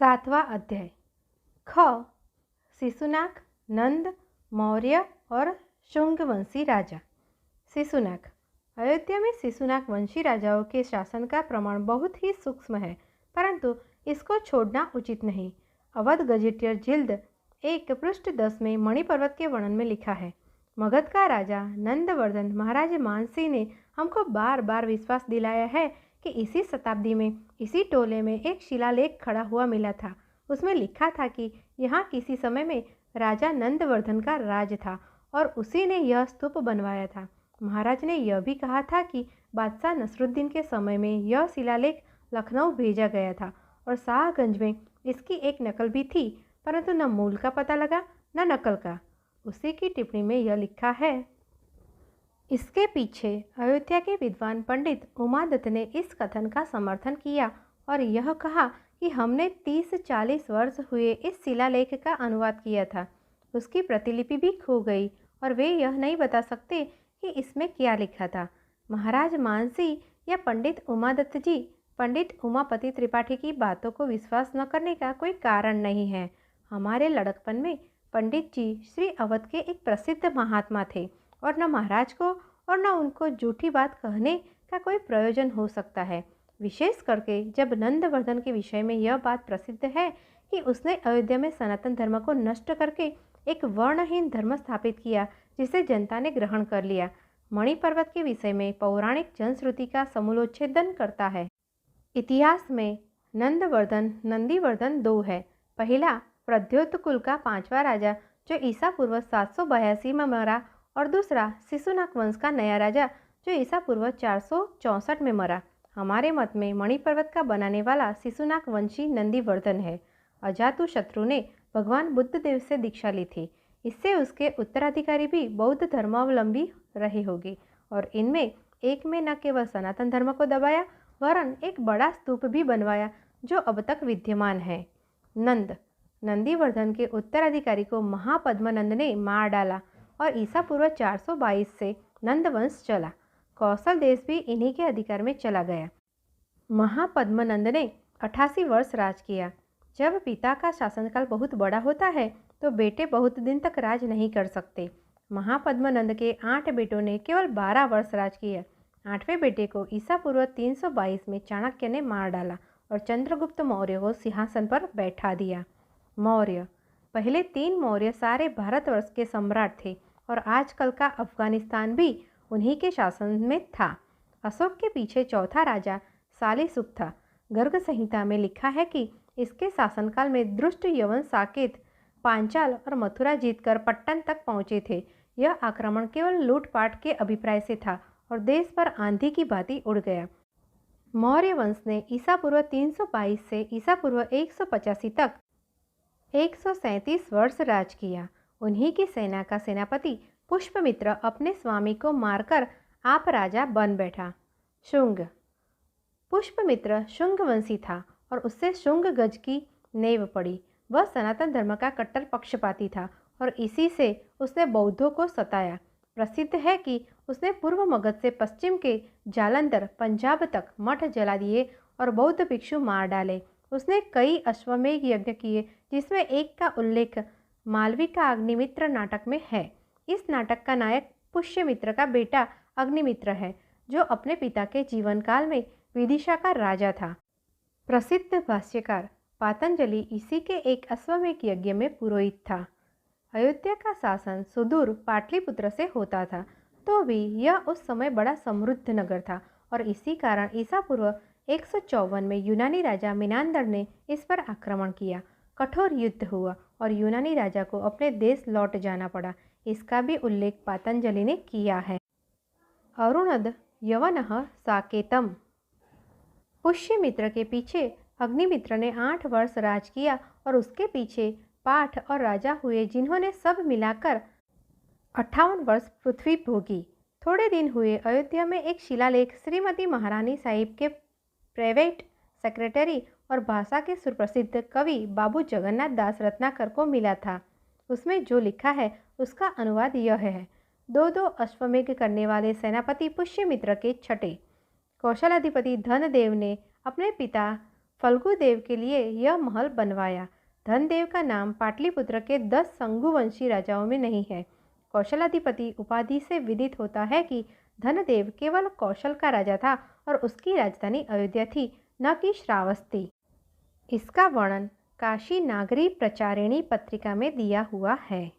सातवां अध्याय। ख। शिशुनाग, नंद, मौर्य और शुंगवंशी राजा। शिशुनाग। अयोध्या में शिशुनाग वंशी राजाओं के शासन का प्रमाण बहुत ही सूक्ष्म है, परंतु इसको छोड़ना उचित नहीं। अवध गजेटियर जिल्द 1 पृष्ठ 10 में मणिपर्वत के वर्णन में लिखा है, मगध का राजा नंदवर्धन महाराज मानसी ने हमको बार बार विश्वास दिलाया है कि इसी शताब्दी में इसी टोले में एक शिलालेख खड़ा हुआ मिला था। उसमें लिखा था कि यहाँ किसी समय में राजा नंदवर्धन का राज था और उसी ने यह स्तूप बनवाया था। महाराज ने यह भी कहा था कि बादशाह नसरुद्दीन के समय में यह शिलालेख लखनऊ भेजा गया था और शाहगंज में इसकी एक नकल भी थी, परंतु न मूल का पता लगा न नकल का। उसी की टिप्पणी में यह लिखा है, इसके पीछे अयोध्या के विद्वान पंडित उमादत्त ने इस कथन का समर्थन किया और यह कहा कि हमने 30-40 वर्ष हुए इस शिलालेख का अनुवाद किया था। उसकी प्रतिलिपि भी खो गई और वे यह नहीं बता सकते कि इसमें क्या लिखा था। महाराज मानसी या पंडित उमादत्त जी पंडित उमापति त्रिपाठी की बातों को विश्वास न करने का कोई कारण नहीं है। हमारे लड़कपन में पंडित जी श्री अवध के एक प्रसिद्ध महात्मा थे और न महाराज को और न उनको झूठी बात कहने का कोई प्रयोजन हो सकता है, विशेष करके जब नंदवर्धन के विषय में यह बात प्रसिद्ध है कि उसने अयोध्या में सनातन धर्म को नष्ट करके एक वर्णहीन धर्म स्थापित किया जिसे जनता ने ग्रहण कर लिया। मणिपर्वत के विषय में पौराणिक जनश्रुति का समूलोच्छेदन करता है। इतिहास में नंदवर्धन नंदीवर्धन 2 है। पहला प्रद्योत कुल का 5वां राजा जो ईसा पूर्व 782 में मरा और दूसरा शिशुनाग वंश का नया राजा जो ईसा पूर्व 464 में मरा। हमारे मत में मणिपर्वत का बनाने वाला शिशुनाग वंशी नंदीवर्धन है। अजातशत्रु ने भगवान बुद्ध देव से दीक्षा ली थी, इससे उसके उत्तराधिकारी भी बौद्ध धर्मावलंबी रहे होंगे और इनमें एक में न केवल सनातन धर्म को दबाया वरन एक बड़ा स्तूप भी बनवाया जो अब तक विद्यमान है। नंद। नंदीवर्धन के उत्तराधिकारी को महापद्मनंद ने मार डाला और ईसा पूर्व 422 से नंदवंश चला। कौशल देश भी इन्हीं के अधिकार में चला गया। महापद्मनंद ने 88 वर्ष राज किया। जब पिता का शासनकाल बहुत बड़ा होता है तो बेटे बहुत दिन तक राज नहीं कर सकते। महापद्मनंद के 8 बेटों ने केवल 12 वर्ष राज किया। 8वें बेटे को ईसा पूर्व 322 में चाणक्य ने मार डाला और चंद्रगुप्त मौर्य को सिंहासन पर बैठा दिया। मौर्य। पहले 3 मौर्य सारे भारतवर्ष के सम्राट थे और आजकल का अफगानिस्तान भी उन्हीं के शासन में था। अशोक के पीछे चौथा राजा शालिशुक था। गर्ग संहिता में लिखा है कि इसके शासनकाल में दुष्ट यवन साकेत पांचाल और मथुरा जीतकर पट्टन तक पहुंचे थे। यह आक्रमण केवल लूटपाट के अभिप्राय से था और देश पर आंधी की भांति उड़ गया। मौर्य वंश ने ईसा पूर्व 322 से ईसा पूर्व 185 तक 137 वर्ष राज किया। उन्हीं की सेना का सेनापति पुष्पमित्र अपने स्वामी को मारकर आप राजा बन बैठा। शुंग। पुष्पमित्र शुंग वंशी था और उससे शुंग गज की नेव पड़ी। वह सनातन धर्म का कट्टर पक्षपाती था और इसी से उसने बौद्धों को सताया। प्रसिद्ध है कि उसने पूर्व मगध से पश्चिम के जालंधर पंजाब तक मठ जला दिए और बौद्ध भिक्षु मार डाले। उसने कई अश्वमेध यज्ञ किए जिसमें एक का उल्लेख मालवी का अग्निमित्र नाटक में है। इस नाटक का नायक पुष्यमित्र का बेटा अग्निमित्र है जो अपने पिता के जीवन काल में विदिशा का राजा था। प्रसिद्ध भाष्यकार पातंजलि इसी के एक अश्वमेध यज्ञ में पुरोहित था। अयोध्या का शासन सुदूर पाटलिपुत्र से होता था, तो भी यह उस समय बड़ा समृद्ध नगर था और इसी कारण ईसा पूर्व 154 में यूनानी राजा मिनांदर ने इस पर आक्रमण किया। कठोर युद्ध हुआ और यूनानी राजा को अपने देश लौट जाना पड़ा। इसका भी उल्लेख पातंजलि ने किया है। अरुणद यवनः साकेतम। पुष्यमित्र के पीछे अग्निमित्र ने 8 वर्ष राज किया और उसके पीछे पाठ और राजा हुए जिन्होंने सब मिलाकर 58 वर्ष पृथ्वी भोगी। थोड़े दिन हुए अयोध्या में एक शिलालेख श्रीमती महारानी साहिब के प्राइवेट सेक्रेटरी और भाषा के सुप्रसिद्ध कवि बाबू जगन्नाथ दास रत्नाकर को मिला था। उसमें जो लिखा है उसका अनुवाद यह है। 2 अश्वमेध करने वाले सेनापति पुष्यमित्र के छठे कौशलाधिपति धनदेव ने अपने पिता फल्गुदेव के लिए यह महल बनवाया। धनदेव का नाम पाटलिपुत्र के 10 शंगुवंशी राजाओं में नहीं है। कौशलाधिपति उपाधि से विदित होता है कि धनदेव केवल कौशल का राजा था और उसकी राजधानी अयोध्या थी, न कि श्रावस्ती। इसका वर्णन काशी नागरी प्रचारिणी पत्रिका में दिया हुआ है।